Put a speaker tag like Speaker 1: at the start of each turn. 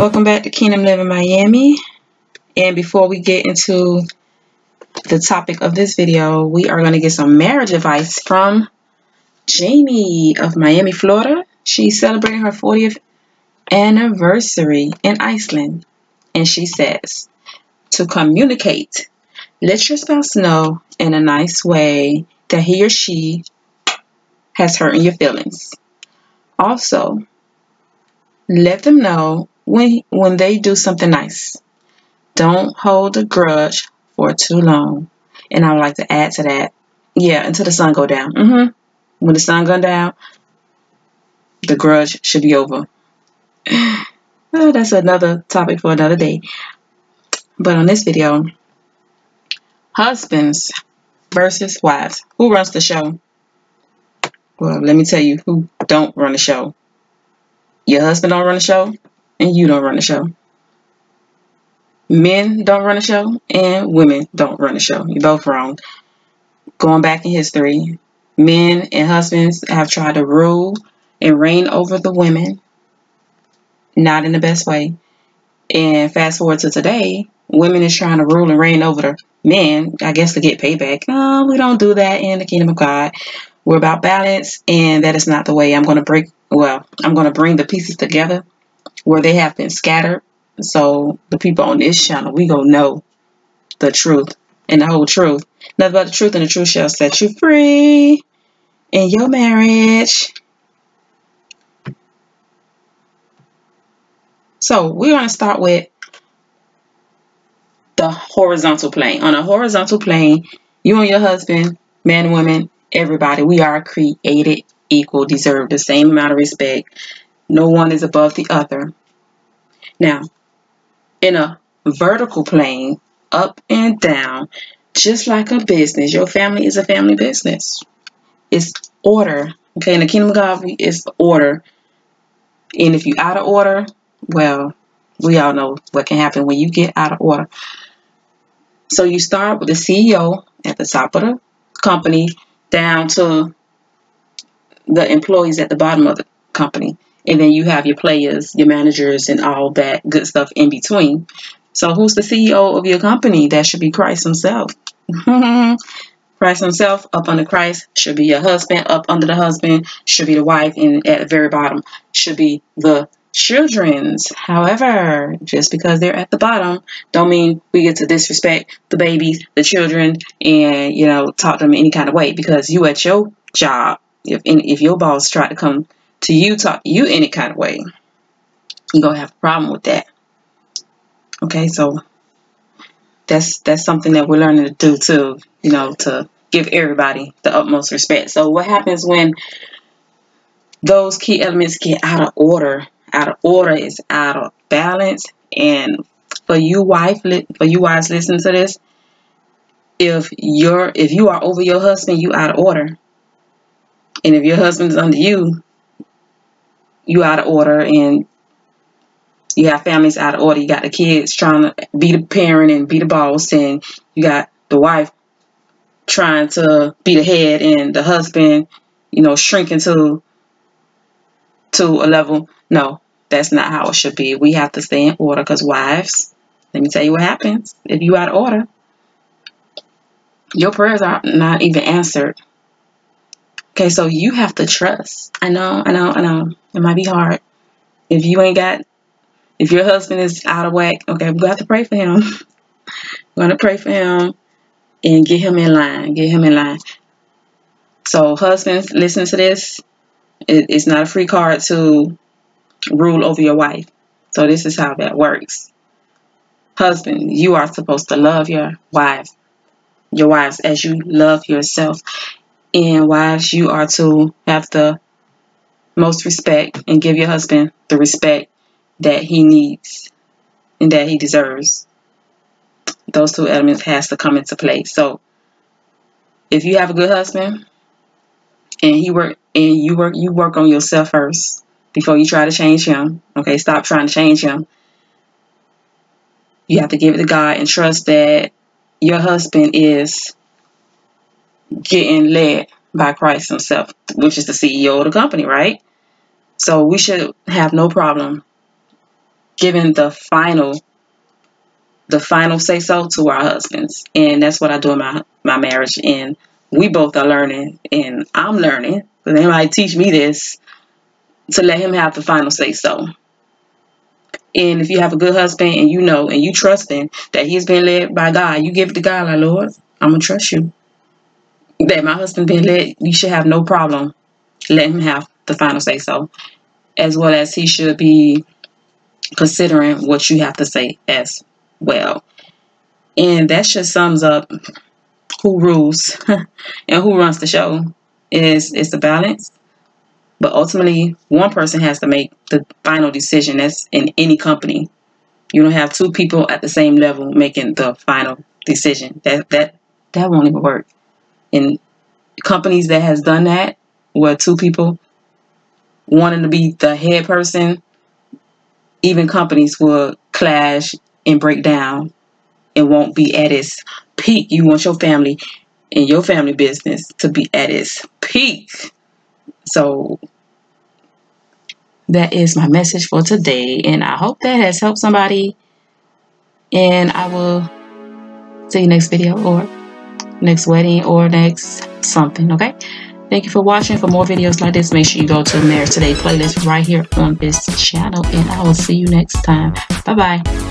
Speaker 1: Welcome back to Kingdom Living Miami. And before we get into the topic of this video, we are going to get some marriage advice from Jamie of Miami, Florida. She's celebrating her 40th anniversary in Iceland. And she says, to communicate, let your spouse know in a nice way that he or she has hurt your feelings. Also, let them know when they do something nice. Don't hold a grudge for too long. And I would like to add to that, until the sun go down. When the sun goes down, the grudge should be over. Well, that's another topic for another day. But on this video, husbands versus wives. Who runs the show? Well, let me tell you who don't run the show. Your husband don't run the show, and you don't run the show. Men don't run the show, and women don't run the show. You're both wrong. Going back in history, men and husbands have tried to rule and reign over the women, not in the best way. And fast forward to today, women is trying to rule and reign over the men, I guess to get payback. No, we don't do that in the kingdom of God. We're about balance, and that is not the way. I'm going to bring the pieces together where they have been scattered. So the people on this channel, we gonna know the truth and the whole truth. Nothing but the truth, and the truth shall set you free in your marriage. So we're gonna start with the horizontal plane. On a horizontal plane, you and your husband, man, woman, everybody, we are created equal, deserve the same amount of respect. No one is above the other. Now, in a vertical plane, up and down, just like a business, your family is a family business. It's order. Okay, in the kingdom of God, it's order. And if you're out of order, well, we all know what can happen when you get out of order. So you start with the CEO at the top of the company, down to the employees at the bottom of the company. And then you have your players, your managers, and all that good stuff in between. So who's the CEO of your company? That should be Christ himself. Christ himself. Up under Christ should be your husband. Up under the husband should be the wife. And at the very bottom should be the children's. However, just because they're at the bottom don't mean we get to disrespect the babies, the children, and talk to them any kind of way. Because you at your job, if your boss try to come to you, talk to you any kind of way, you're gonna have a problem with that. Okay, so that's something that we're learning to do too, to give everybody the utmost respect. So what happens when those key elements get out of order? Out of order is out of balance. And for you wives listening to this, if you are over your husband, you out of order. And if your husband is under you, you out of order. And you have families out of order. You got the kids trying to be the parent and be the boss, and you got the wife trying to be the head, and the husband, shrinking to a level. No, that's not how it should be. We have to stay in order, because wives, let me tell you what happens. If you out of order, your prayers are not even answered. Okay, so you have to trust. I know. It might be hard. If your husband is out of whack, okay, we have to pray for him. We're going to pray for him and get him in line. Get him in line. So husbands, listen to this. It's not a free card to rule over your wife. So this is how that works. Husband, you are supposed to love your wives as you love yourself. And wives, you are to have the most respect and give your husband the respect that he needs and that he deserves. Those two elements has to come into play. So if you have a good husband and you work on yourself first before you try to change him. Okay, stop trying to change him. You have to give it to God and trust that your husband is getting led by Christ himself, which is the CEO of the company, right? So we should have no problem giving the final say so to our husbands. And that's what I do in my marriage. And we both are learning, and I'm learning, because anybody teach me this, to let him have the final say so. And if you have a good husband and you know and you trusting that he's been led by God, you give it to God, like, Lord, I'm going to trust you. That my husband been led, you should have no problem letting him have the final say so. As well as he should be considering what you have to say as well. And that just sums up who rules and who runs the show. It's a balance. But ultimately, one person has to make the final decision. That's in any company. You don't have two people at the same level making the final decision. That won't even work. In companies that has done that, where two people wanting to be the head person, even companies will clash and break down and won't be at its peak. You want your family and your family business to be at its peak. So that is my message for today, and I hope that has helped somebody. And I will see you next video, or next wedding, or next something. Okay, thank you for watching. For more videos like this, make sure you go to the Marriage Today playlist right here on this channel, and I will see you next time. Bye bye.